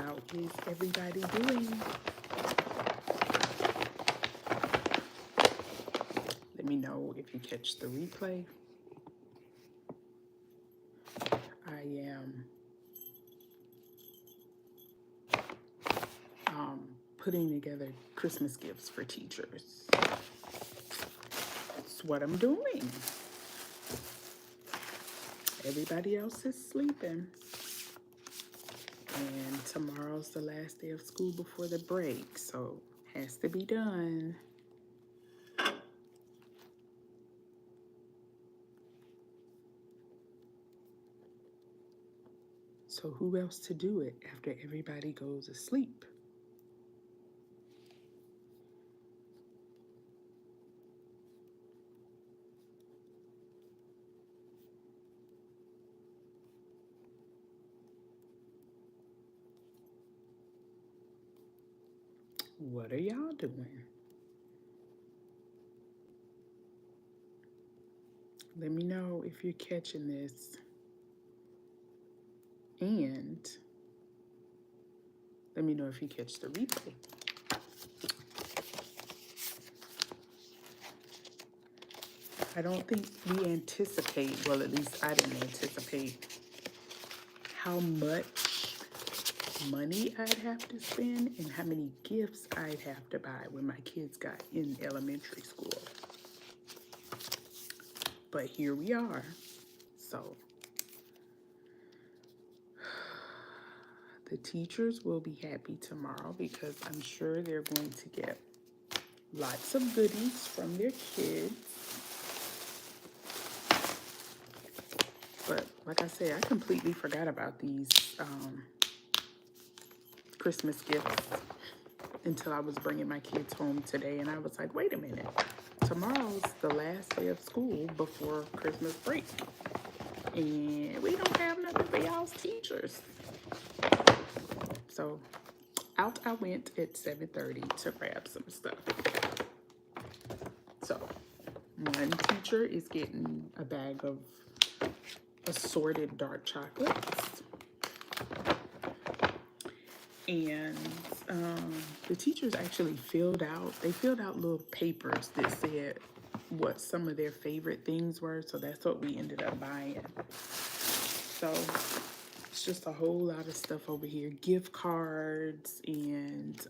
How is everybody doing? Let me know if you catch the replay. I am putting together Christmas gifts for teachers. That's what I'm doing. Everybody else is sleeping. And tomorrow's the last day of school before the break, so has to be done. So who else to do it after everybody goes asleep? What are y'all doing? Let me know if you're catching this. And let me know if you catch the replay. I don't think we anticipate, well, at least I didn't anticipate how much money I'd have to spend and how many gifts I'd have to buy when my kids got in elementary school. But here we are. So the teachers will be happy tomorrow because I'm sure they're going to get lots of goodies from their kids. But like I said, I completely forgot about these Christmas gifts until I was bringing my kids home today. And I was like, wait a minute. Tomorrow's the last day of school before Christmas break. And we don't have nothing for y'all's teachers. So out I went at 7:30 to grab some stuff. So one teacher is getting a bag of assorted dark chocolates. And the teachers actually filled out little papers that said what some of their favorite things were. So that's what we ended up buying. So it's just a whole lot of stuff over here. Gift cards and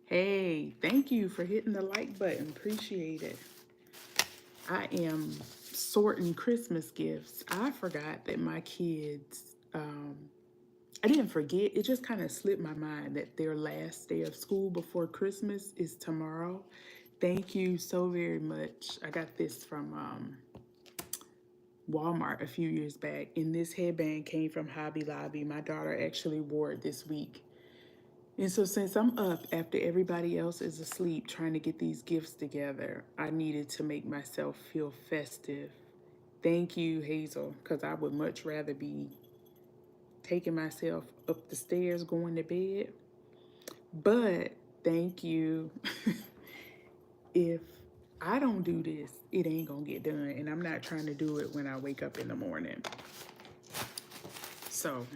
hey, thank you for hitting the like button. Appreciate it. I am sorting Christmas gifts. I forgot that my kids, I didn't forget. It just kind of slipped my mind that their last day of school before Christmas is tomorrow. Thank you so very much. I got this from Walmart a few years back, and this headband came from Hobby Lobby. My daughter actually wore it this week. And so since I'm up after everybody else is asleep trying to get these gifts together, I needed to make myself feel festive. Thank you, Hazel, because I would much rather be taking myself up the stairs going to bed. But thank you. If I don't do this, it ain't gonna get done. And I'm not trying to do it when I wake up in the morning. So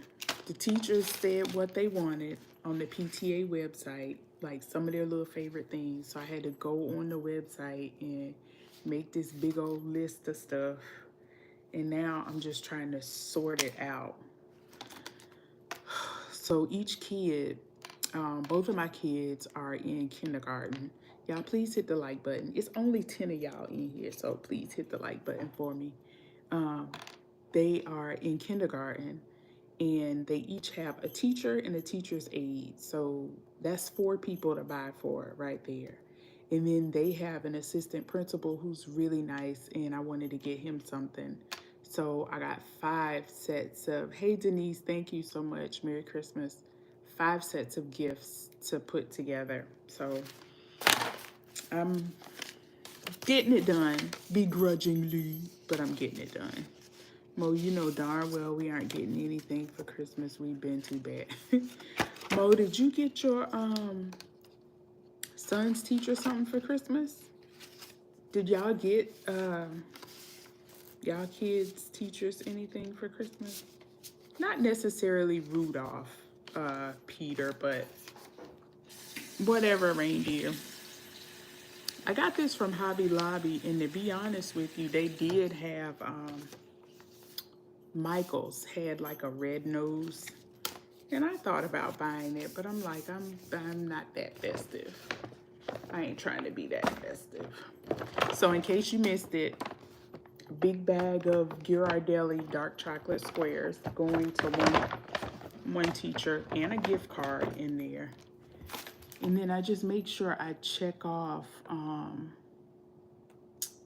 the teachers said what they wanted on the PTA website, like some of their little favorite things. So I had to go on the website and make this big old list of stuff. And now I'm just trying to sort it out. So each kid, both of my kids are in kindergarten. Y'all, please hit the like button. It's only 10 of y'all in here, so please hit the like button for me. They are in kindergarten, and they each have a teacher and a teacher's aide. So that's 4 people to buy for right there. And then they have an assistant principal who's really nice, and I wanted to get him something. So I got 5 sets of, hey Denise, thank you so much. Merry Christmas. 5 sets of gifts to put together. So I'm getting it done, begrudgingly, but I'm getting it done. Mo, you know darn well we aren't getting anything for Christmas. We've been too bad. Mo, did you get your son's teacher something for Christmas? Did y'all get y'all kids' teachers anything for Christmas? Not necessarily Rudolph, Peter, but whatever, reindeer. I got this from Hobby Lobby, and to be honest with you, they did have, Michael's had like a red nose. And I thought about buying it, but I'm like, I'm not that festive. I ain't trying to be that festive. So in case you missed it, big bag of Ghirardelli dark chocolate squares going to one teacher, and a gift card in there. And then I just make sure I check off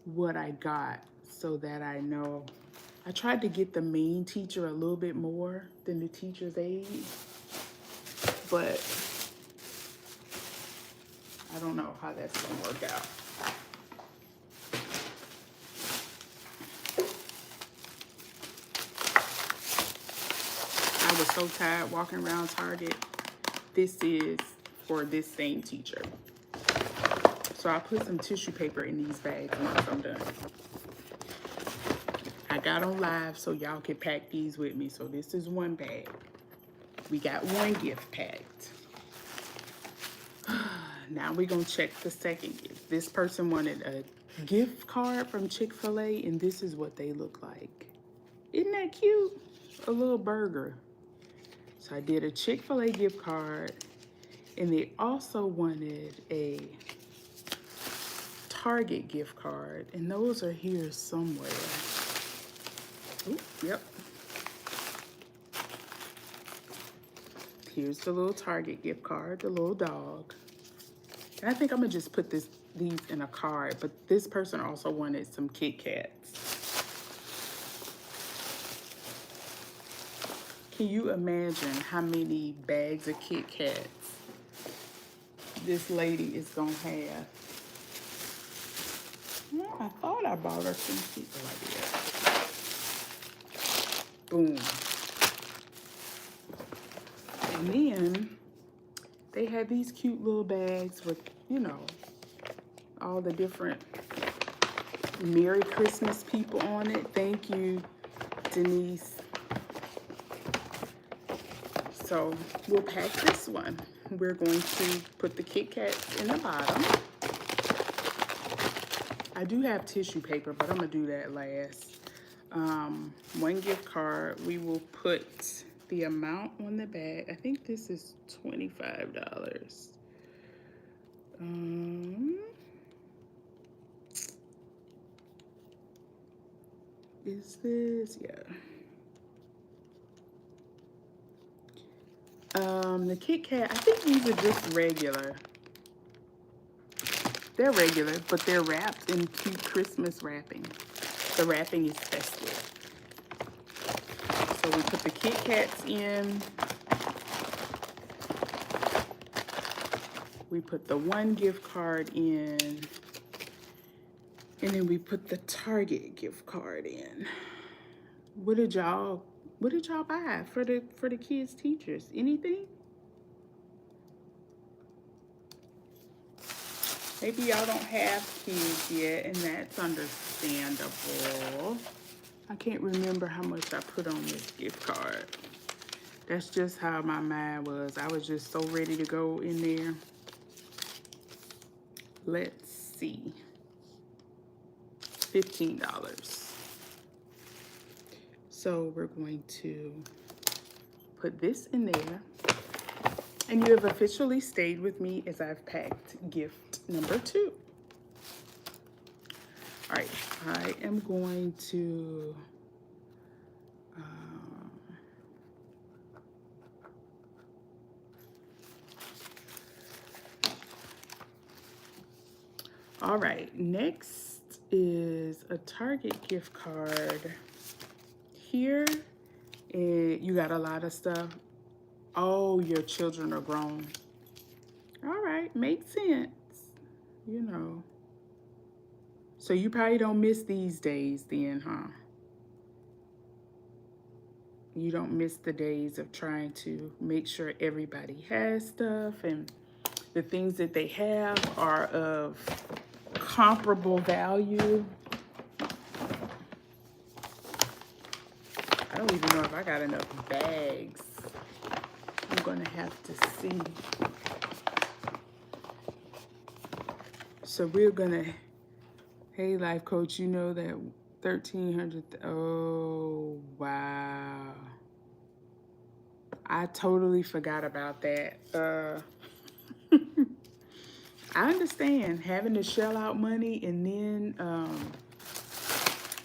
what I got so that I know. I tried to get the main teacher a little bit more than the teacher's aide, but I don't know how that's gonna work out. I was so tired walking around Target. This is for this same teacher. So I put some tissue paper in these bags once I'm done. I got on live so y'all can pack these with me. So this is one bag. We got one gift packed. Now we're gonna check the second gift. This person wanted a gift card from Chick-fil-A, and this is what they look like. Isn't that cute? A little burger. So I did a Chick-fil-A gift card, and they also wanted a Target gift card, and those are here somewhere. Ooh, yep. Here's the little Target gift card, the little dog. And I think I'm gonna just put these in a card, but this person also wanted some Kit Kats. Can you imagine how many bags of Kit Kats this lady is gonna have? Well, I thought I bought her some people like that. Boom. And then they had these cute little bags with, you know, all the different Merry Christmas people on it. Thank you, Denise. So we'll pack this one. We're going to put the Kit Kats in the bottom. I do have tissue paper, but I'm gonna do that last. One gift card. We will put the amount on the bag. I think this is $25. Is this? Yeah. The Kit Kat, I think these are just regular. They're regular, but they're wrapped in cute Christmas wrapping. The wrapping is festive. So we put the Kit Kats in. We put the one gift card in. And then we put the Target gift card in. What did y'all buy for the kids' teachers? Anything? Maybe y'all don't have kids yet, and that's understandable. I can't remember how much I put on this gift card. That's just how my mind was. I was just so ready to go in there. Let's see. $15. So we're going to put this in there. And you have officially stayed with me as I've packed gift number 2. All right, I am going to all right, next is a Target gift card. Here, you got a lot of stuff. Oh, your children are grown. All right, makes sense, you know. So you probably don't miss these days then, huh? You don't miss the days of trying to make sure everybody has stuff, and the things that they have are of comparable value. I don't even know if I got enough bags. I'm gonna have to see. So we're gonna, hey, life coach, you know that 1,300, oh, wow. I totally forgot about that. I understand having to shell out money and then,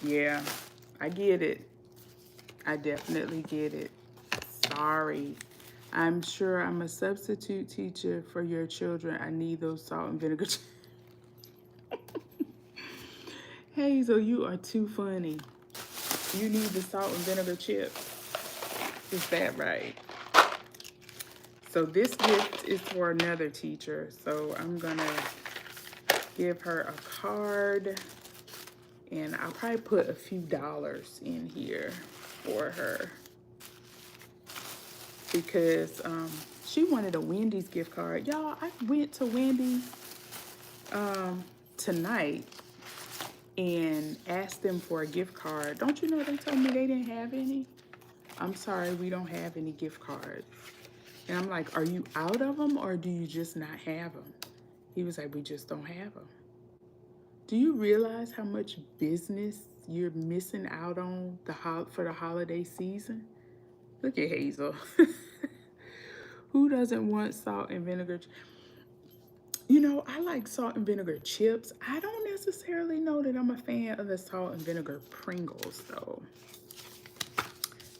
yeah, I get it. I definitely get it. Sorry. I'm sure I'm a substitute teacher for your children. I need those salt and vinegar. Hazel, you are too funny. You need the salt and vinegar chips. Is that right? So this gift is for another teacher. So I'm gonna give her a card, and I'll probably put a few dollars in here for her because she wanted a Wendy's gift card. Y'all, I went to Wendy's tonight and asked them for a gift card. Don't you know they told me they didn't have any? I'm sorry, we don't have any gift cards. And I'm like, are you out of them or do you just not have them? He was like, we just don't have them. Do you realize how much business you're missing out on for the holiday season? Look at Hazel. Who doesn't want salt and vinegar? You know, I like salt and vinegar chips. I don't necessarily know that I'm a fan of the salt and vinegar Pringles, though.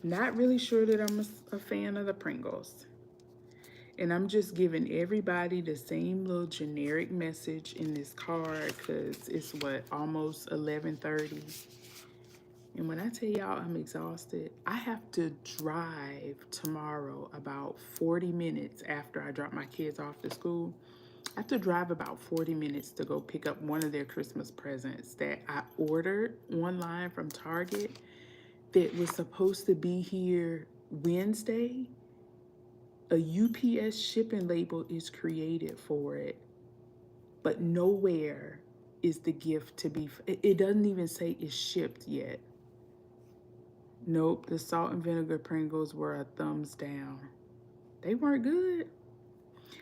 Not really sure that I'm a fan of the Pringles. And I'm just giving everybody the same little generic message in this card because it's what, almost 11:30. And when I tell y'all I'm exhausted, I have to drive tomorrow about 40 minutes after I drop my kids off to school. I have to drive about 40 minutes to go pick up one of their Christmas presents that I ordered online from Target that was supposed to be here Wednesday. A UPS shipping label is created for it, but nowhere is the gift to be. It doesn't even say it's shipped yet. Nope, the salt and vinegar Pringles were a thumbs down. They weren't good.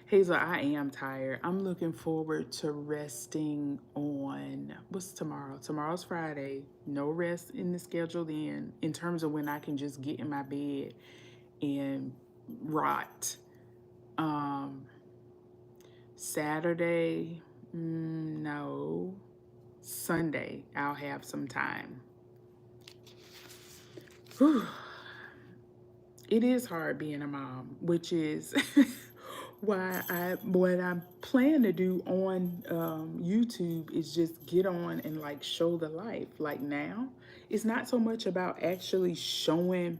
Hazel, I am tired. I'm looking forward to resting on, what's tomorrow? Tomorrow's Friday. No rest in the schedule then, in terms of when I can just get in my bed and rot. Saturday, no. Sunday, I'll have some time. Whew. It is hard being a mom, which is why what I plan to do on YouTube is just get on and like show the life. Like now, it's not so much about actually showing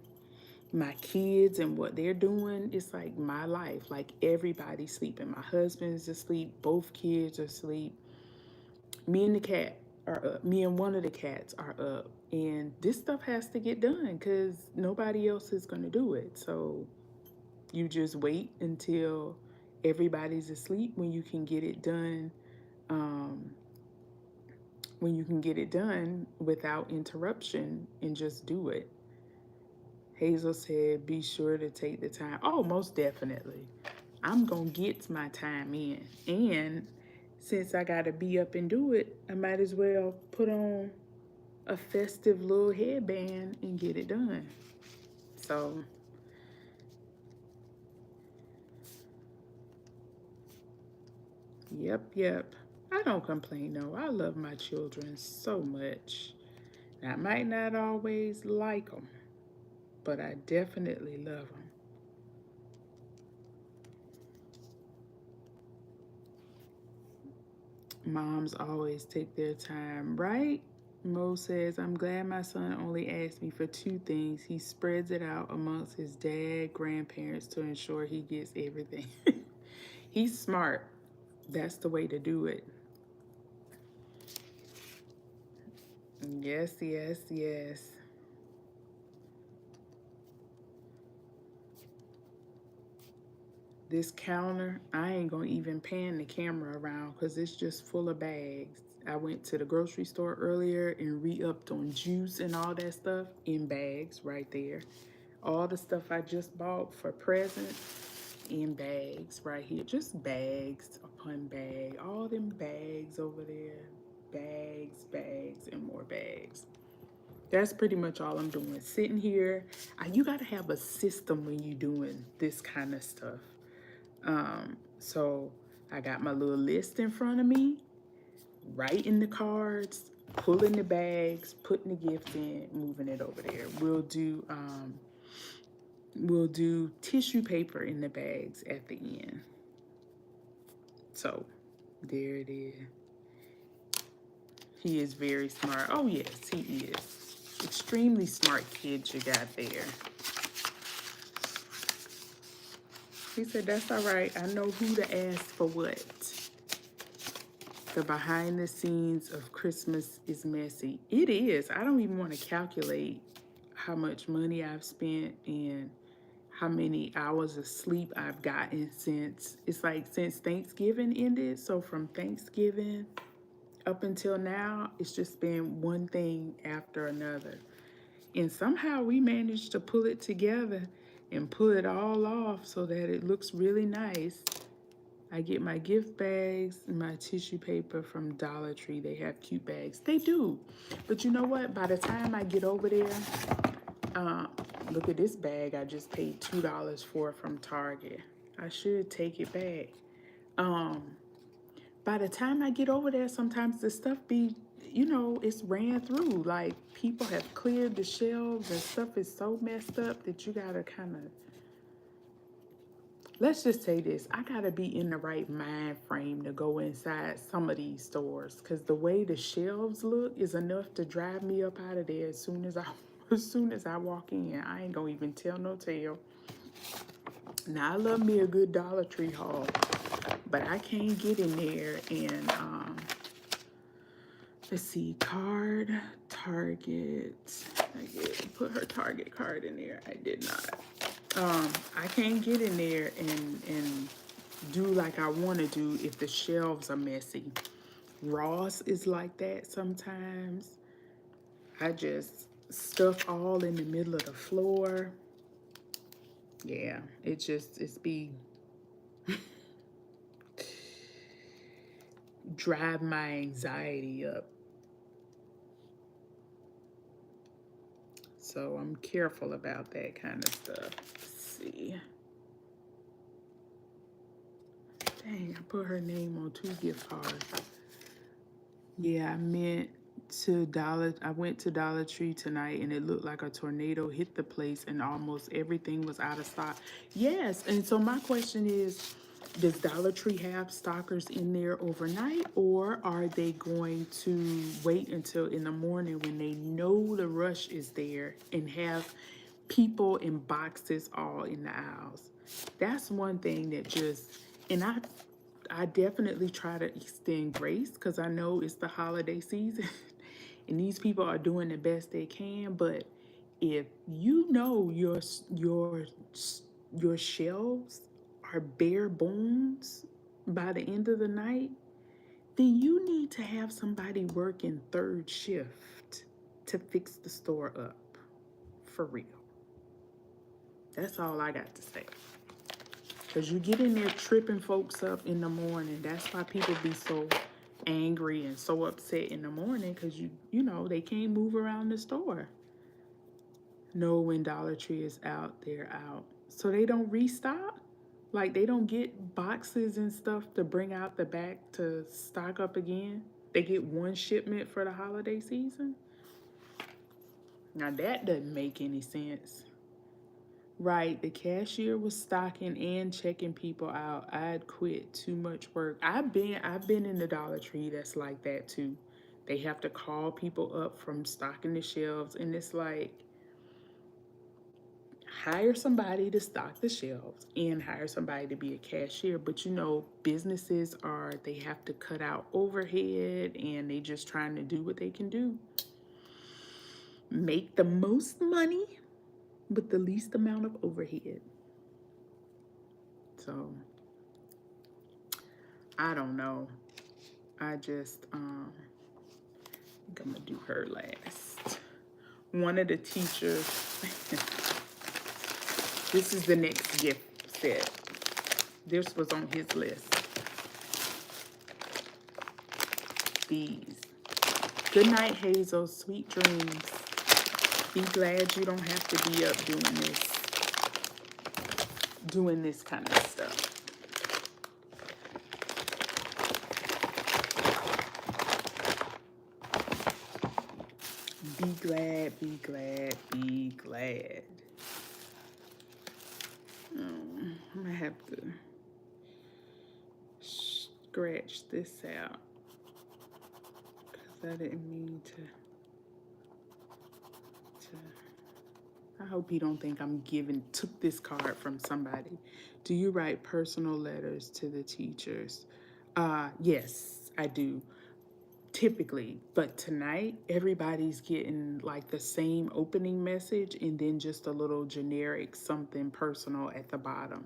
my kids and what they're doing. It's like my life. Like everybody's sleeping. My husband's asleep. Both kids are asleep. Me and the cat are up. Me and one of the cats are up. And this stuff has to get done because nobody else is going to do it. So you just wait until everybody's asleep when you can get it done. When you can get it done without interruption and just do it. Hazel said, be sure to take the time. Oh, most definitely. I'm going to get my time in. And since I got to be up and do it, I might as well put on a festive little headband and get it done. So, yep. I don't complain, though. I love my children so much. I might not always like them, but I definitely love them. Moms always take their time, right? Mo says, I'm glad my son only asked me for 2 things. He spreads it out amongst his dad, grandparents to ensure he gets everything. He's smart. That's the way to do it. Yes. This counter, I ain't gonna even pan the camera around because it's just full of bags. I went to the grocery store earlier and re-upped on juice and all that stuff in bags right there. All the stuff I just bought for presents in bags right here. Just bags upon bag. All them bags over there. Bags, bags, and more bags. That's pretty much all I'm doing. Sitting here. You got to have a system when you're doing this kind of stuff. So I got my little list in front of me, writing the cards, pulling the bags, putting the gifts in, moving it over there. We'll do tissue paper in the bags at the end. So there it is. He is very smart. Oh yes, he is. Extremely smart kid you got there. He said, that's all right. I know who to ask for what. The behind the scenes of Christmas is messy. It is. I don't even want to calculate how much money I've spent and how many hours of sleep I've gotten since Thanksgiving ended. So from Thanksgiving up until now, it's just been one thing after another. And somehow we managed to pull it together and pull it all off so that it looks really nice. I get my gift bags and my tissue paper from Dollar Tree. They have cute bags. They do. But you know what? By the time I get over there, look at this bag I just paid $2 for from Target. I should take it back. By the time I get over there, sometimes the stuff be, it's ran through. Like, people have cleared the shelves and stuff is so messed up that you gotta kind of, let's just say this, I gotta be in the right mind frame to go inside some of these stores, because the way the shelves look is enough to drive me up out of there as soon as I walk in. I ain't gonna even tell no tale. Now, I love me a good Dollar Tree haul, but I can't get in there and, let's see, card, Target. I did put her Target card in there. I did not. I can't get in there and do like I want to do if the shelves are messy. Ross is like that sometimes. I just stuff all in the middle of the floor. Yeah, it's be drive my anxiety up. So I'm careful about that kind of stuff. Let's see. Dang, I put her name on 2 gift cards. Yeah, I went to Dollar Tree tonight and it looked like a tornado hit the place and almost everything was out of stock. Yes, and so my question is, does Dollar Tree have stockers in there overnight, or are they going to wait until in the morning when they know the rush is there and have people in boxes all in the aisles? That's one thing that and I definitely try to extend grace because I know it's the holiday season and these people are doing the best they can. But if you know your shelves are bare bones by the end of the night, then you need to have somebody working 3rd shift to fix the store up. For real. That's all I got to say. Because you get in there tripping folks up in the morning. That's why people be so angry and so upset in the morning, because you know they can't move around the store. No, when Dollar Tree is out, they're out. So they don't restock? Like, they don't get boxes and stuff to bring out the back to stock up again? They get one shipment for the holiday season? Now, that doesn't make any sense. Right, the cashier was stocking and checking people out. I'd quit. Too much work. I've been in the Dollar Tree that's like that too. They have to call people up from stocking the shelves, and it's like, hire somebody to stock the shelves and hire somebody to be a cashier. But businesses they have to cut out overhead and they just trying to do what they can do. Make the most money with the least amount of overhead. So, I don't know. I just, I think I'm gonna do her last. One of the teachers, this is the next gift set. This was on his list. These. Good night, Hazel. Sweet dreams. Be glad you don't have to be up doing this kind of stuff. Be glad, be glad, be glad. I'm gonna have to scratch this out because I didn't mean to. I hope you don't think I'm took this card from somebody. Do you write personal letters to the teachers? Yes, I do. Typically, but tonight everybody's getting like the same opening message and then just a little generic something personal at the bottom.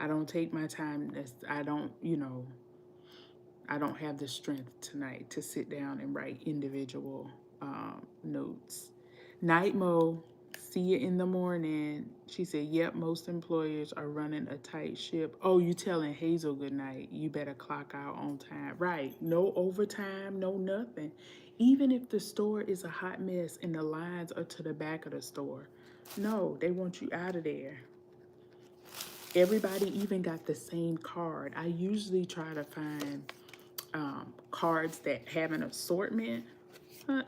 I don't take my time. I don't have the strength tonight to sit down and write individual notes. Night Mo, see you in the morning. She said, yep, most employers are running a tight ship. Oh, you telling Hazel good night. You better clock out on time. Right. No overtime, no nothing. Even if the store is a hot mess and the lines are to the back of the store. No, they want you out of there. Everybody even got the same card. I usually try to find cards that have an assortment.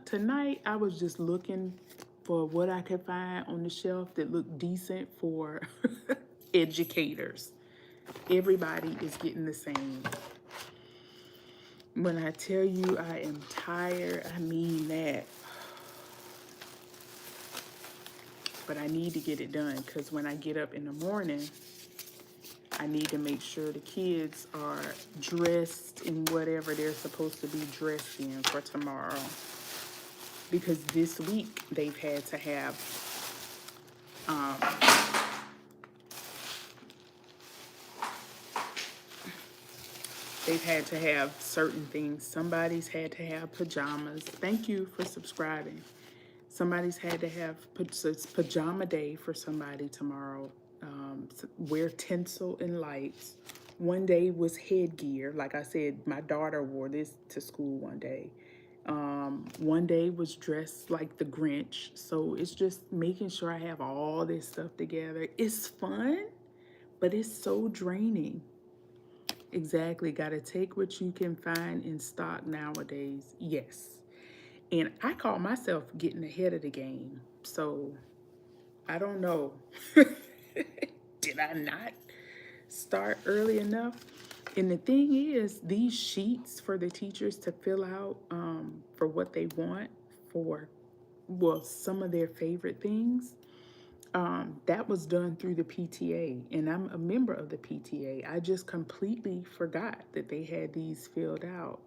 Tonight, I was just looking for what I could find on the shelf that looked decent for educators. Everybody is getting the same. When I tell you I am tired, I mean that. But I need to get it done because when I get up in the morning, I need to make sure the kids are dressed in whatever they're supposed to be dressed in for tomorrow. Because this week they've had to have certain things. Somebody's had to have pajamas. Thank you for subscribing. Somebody's had to have it's pajama day for somebody tomorrow. Wear tinsel and lights. One day was headgear. Like I said, my daughter wore this to school one day. One day was dressed like the Grinch. So it's just making sure I have all this stuff together. It's fun, but it's so draining. Exactly. Got to take what you can find in stock nowadays. Yes. And I call myself getting ahead of the game. So I don't know. Did I not start early enough? And the thing is, these sheets for the teachers to fill out for what they want for, well, some of their favorite things, that was done through the PTA. And I'm a member of the PTA. I just completely forgot that they had these filled out.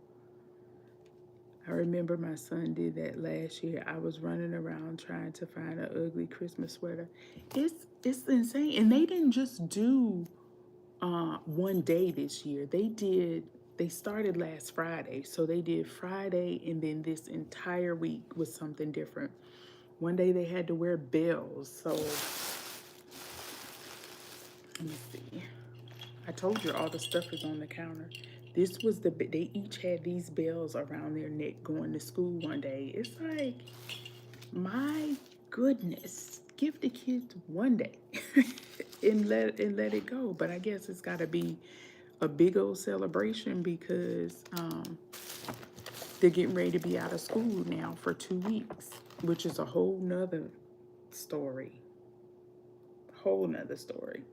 I remember my son did that last year. I was running around trying to find an ugly Christmas sweater. It's insane. And they didn't just do one day this year. They started last Friday. So they did Friday and then this entire week was something different. One day they had to wear bells. So let me see. I told you all the stuff is on the counter. This was they each had these bells around their neck going to school one day. It's like, my goodness, give the kids one day and let it go. But I guess it's got to be a big old celebration because they're getting ready to be out of school now for 2 weeks, which is a whole nother story. Whole nother story.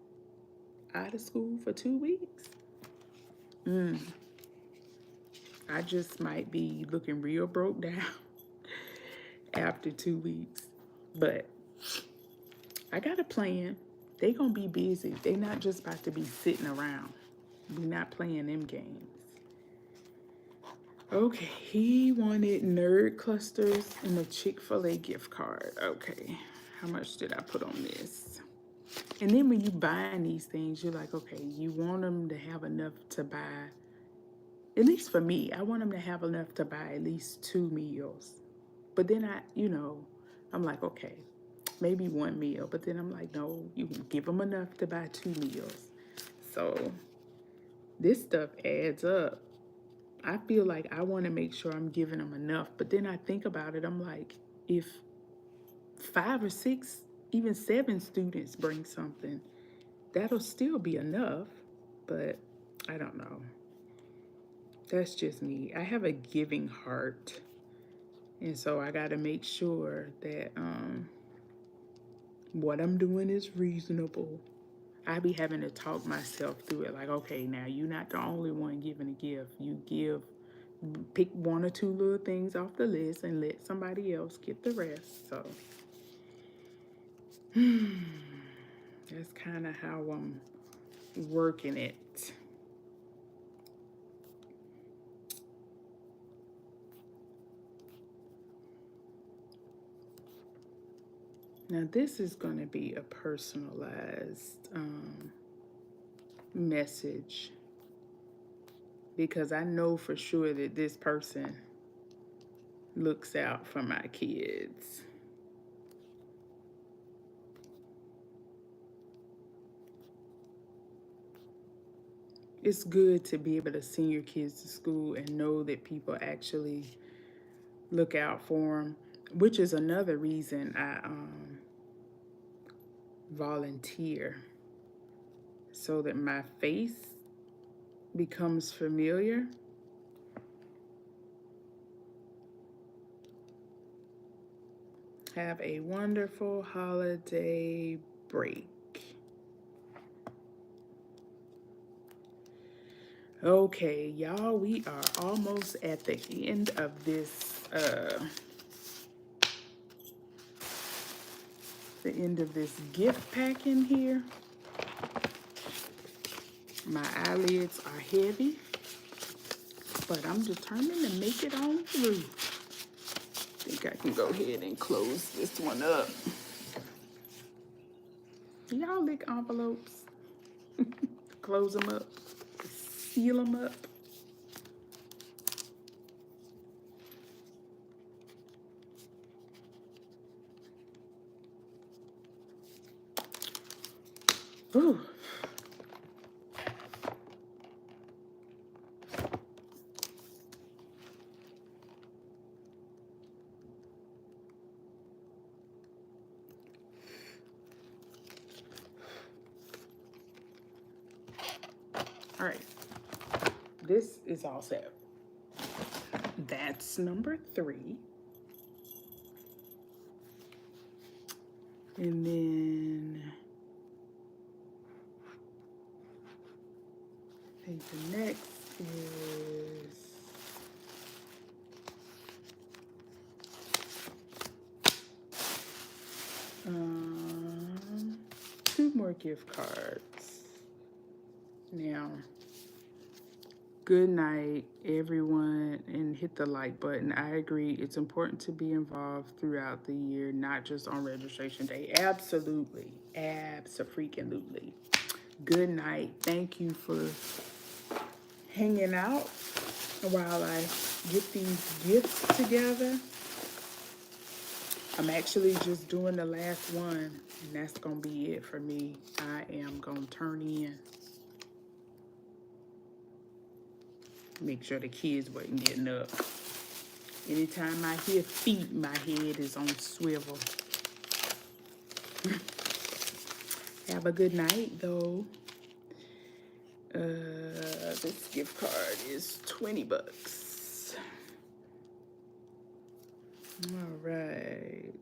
Out of school for 2 weeks. I just might be looking real broke down after 2 weeks. But I got a plan. They gonna be busy. They not just about to be sitting around. We're not playing them games. Okay, he wanted Nerd Clusters and a Chick-fil-A gift card. Okay, how much did I put on this? And then when you buying these things, you're like, okay, you want them to have enough to buy. At least for me, I want them to have enough to buy at least 2 meals. But then I'm like, okay, maybe 1 meal. But then I'm like, no, you can give them enough to buy 2 meals. So This stuff adds up. I feel like I want to make sure I'm giving them enough, but then I think about it. I'm like, if 5 or 6, even 7 students bring something, that'll still be enough. But I don't know. That's just me. I have a giving heart. And so I got to make sure that what I'm doing is reasonable. I be having to talk myself through it. Like, okay, now you're not the only one giving a gift. Pick 1 or 2 little things off the list and let somebody else get the rest. So that's kind of how I'm working it. Now this is going to be a personalized message, because I know for sure that this person looks out for my kids. It's good to be able to send your kids to school and know that people actually look out for them, which is another reason I volunteer, so that my face becomes familiar. Have a wonderful holiday break. Okay, y'all, we are almost at the end of this gift pack in here. My eyelids are heavy, but I'm determined to make it on through. I think I can go ahead and close this one up. Y'all lick envelopes. Close them up. Seal them up. Ooh. All right, this is all set. That's number 3. And then I think the next is um, 2 more gift cards. Now, good night, everyone, and hit the like button. I agree. It's important to be involved throughout the year, not just on registration day. Absolutely. Abso-freaking-lutely. Good night. Thank you for hanging out while I get these gifts together. I'm actually just doing the last one, and that's going to be it for me. I am going to turn in. Make sure the kids wasn't getting up. Anytime I hear feet, my head is on swivel. Have a good night, though. This gift card is $20. All right.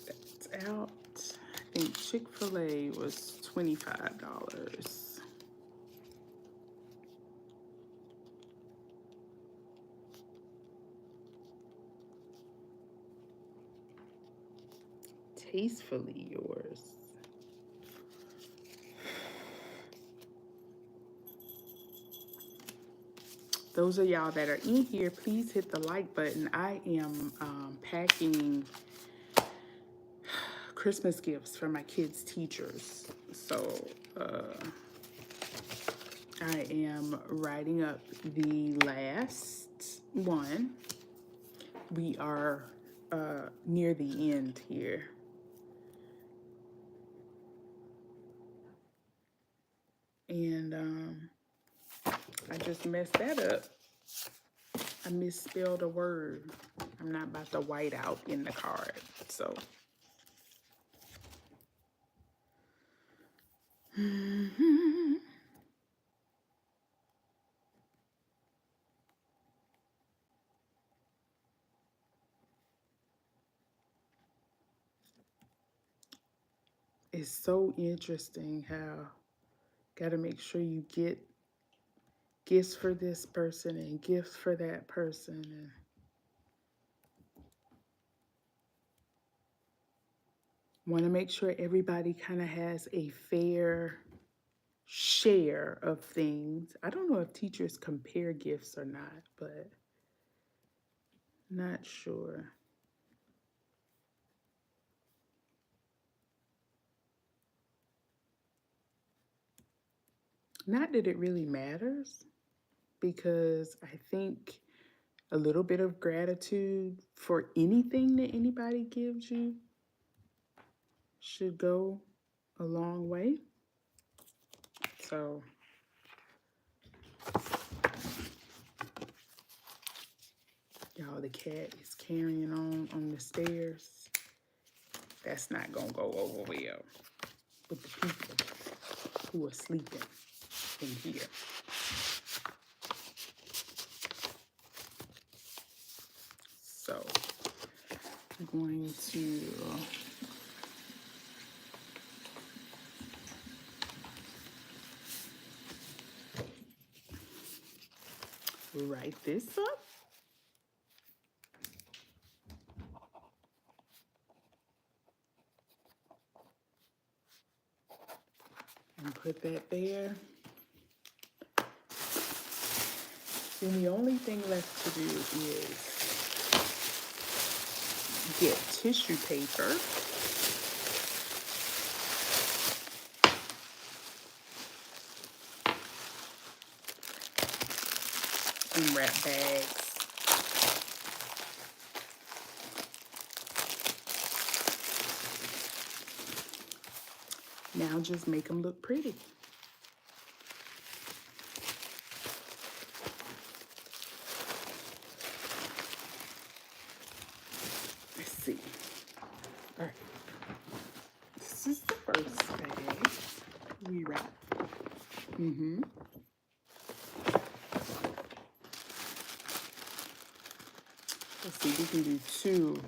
That's out. I think Chick-fil-A was $25. Tastefully yours. Those of y'all that are in here, please hit the like button. I am packing Christmas gifts for my kids' teachers. So I am writing up the last one. We are near the end here. And I just messed that up. I misspelled a word. I'm not about to white out in the card. So. It's so interesting how got to make sure you get gifts for this person and gifts for that person. And want to make sure everybody kind of has a fair share of things. I don't know if teachers compare gifts or not, but not sure. Not that it really matters, because I think a little bit of gratitude for anything that anybody gives you should go a long way. So y'all, the cat is carrying on the stairs. That's not gonna go over well with the people who are sleeping in here. So I'm going to write this up. And put that there. Then the only thing left to do is get tissue paper and wrap bags. Now just make them look pretty. Let's see. All right. This is the first bag. We wrap. Let's see, we can do two.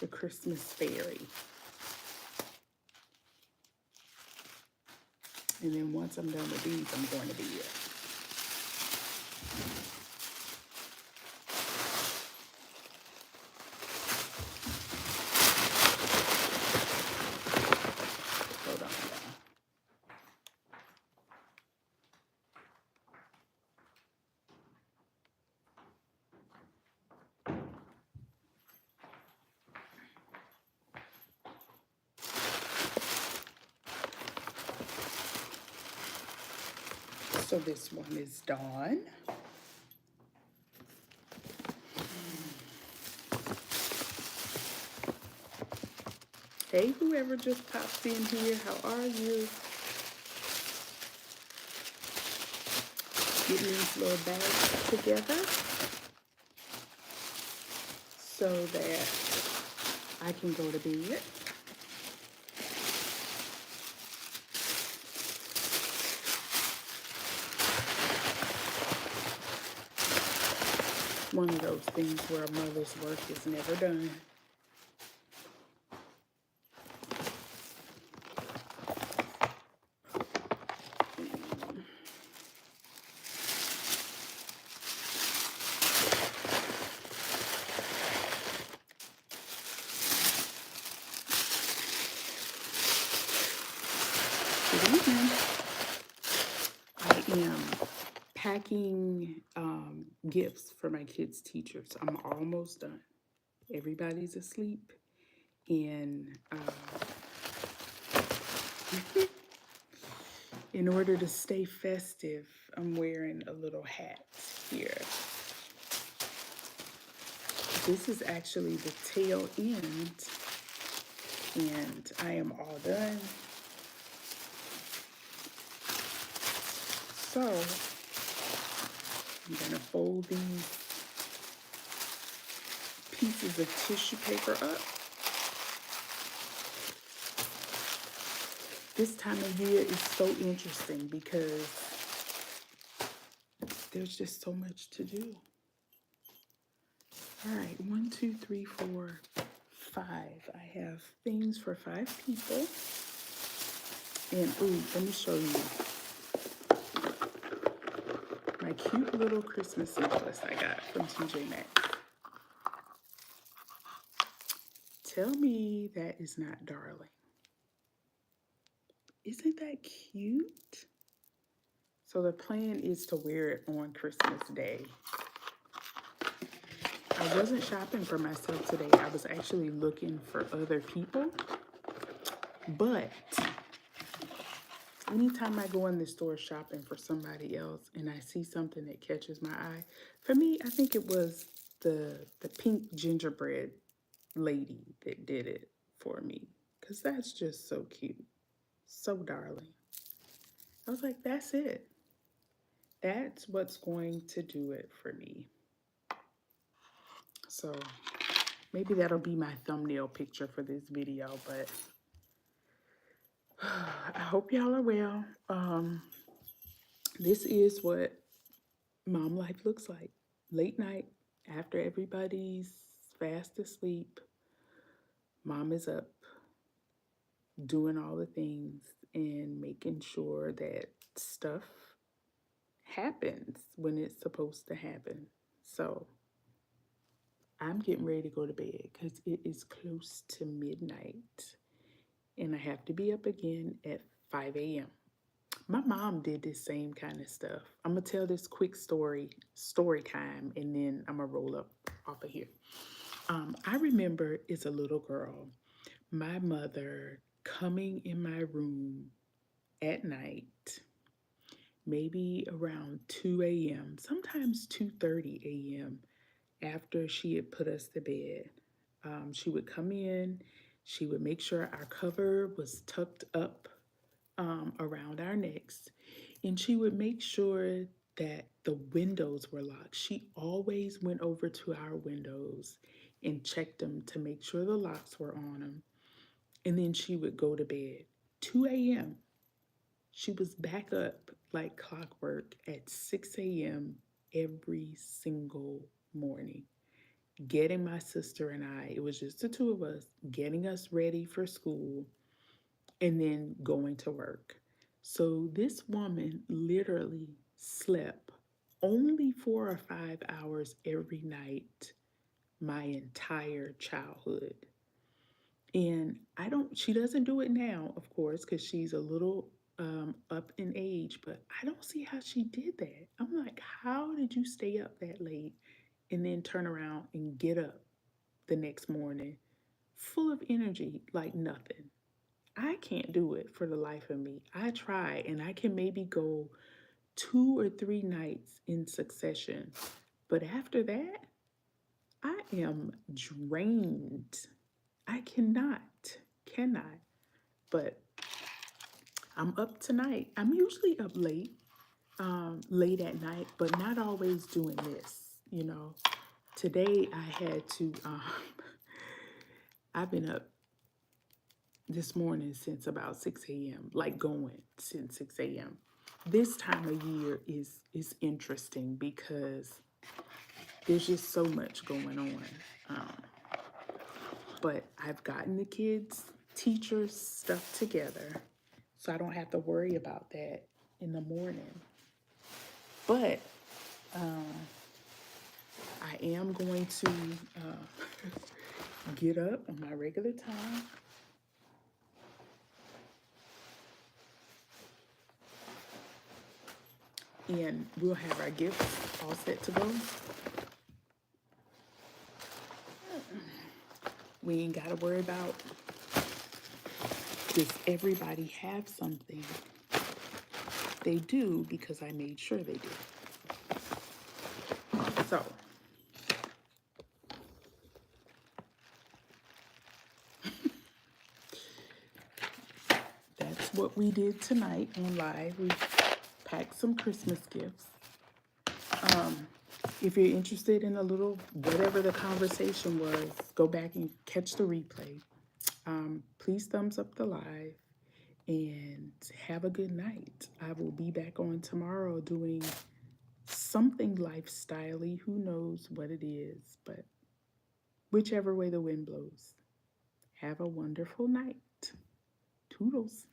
The Christmas fairy. And then once I'm done with these, I'm going to bed. Hold on, y'all. So this one is Dawn. Hey, whoever just popped in here, how are you? Getting these little bags together so that I can go to bed. One of those things where a mother's work is never done. Good evening. I am packing gifts for my kids' teachers. I'm almost done. Everybody's asleep. And in order to stay festive, I'm wearing a little hat here. This is actually the tail end, and I am all done. So I'm gonna fold these pieces of tissue paper up. This time of year is so interesting because there's just so much to do. All right, 1, 2, 3, 4, 5. I have things for 5 people. And ooh, let me show you my cute little Christmas necklace I got from TJ Maxx. Tell me that is not darling. Isn't that cute? So the plan is to wear it on Christmas Day. I wasn't shopping for myself today. I was actually looking for other people. But anytime I go in the store shopping for somebody else and I see something that catches my eye, for me, I think it was the pink gingerbread lady that did it for me. Because that's just so cute. So darling. I was like, that's it. That's what's going to do it for me. So maybe that'll be my thumbnail picture for this video, but I hope y'all are well. This is what mom life looks like. Late night, after everybody's fast asleep, mom is up doing all the things and making sure that stuff happens when it's supposed to happen. So I'm getting ready to go to bed because it is close to midnight and I have to be up again at 5 a.m. My mom did this same kind of stuff. I'm going to tell this quick story time, and then I'm going to roll up off of here. I remember as a little girl, my mother coming in my room at night, maybe around 2 a.m., sometimes 2:30 a.m., after she had put us to bed. She would come in, she would make sure our cover was tucked up around our necks, and she would make sure that the windows were locked. She always went over to our windows and checked them to make sure the locks were on them. And then she would go to bed. 2 a.m. She was back up like clockwork at 6 a.m. every single morning, getting my sister and I, it was just the two of us, getting us ready for school and then going to work. So this woman literally slept only 4 or 5 hours every night my entire childhood. And she doesn't do it now, of course, because she's a little up in age, but I don't see how she did that. I'm like, how did you stay up that late and then turn around and get up the next morning full of energy like nothing? I can't do it for the life of me. I try and I can maybe go 2 or 3 nights in succession. But after that, I am drained. I cannot. But I'm up tonight. I'm usually up late at night, but not always doing this. Today I had to, I've been up this morning since about 6 a.m., like going since 6 a.m. This time of year is interesting because there's just so much going on. But I've gotten the kids' teachers' stuff together, so I don't have to worry about that in the morning. But I am going to get up on my regular time. And we'll have our gifts all set to go. We ain't got to worry about, does everybody have something? They do, because I made sure they do. So, that's what we did tonight on live. We packed some Christmas gifts. If you're interested in a little, whatever the conversation was, go back and catch the replay. Please thumbs up the live and have a good night. I will be back on tomorrow doing something lifestyle-y. Who knows what it is, but whichever way the wind blows. Have a wonderful night. Toodles.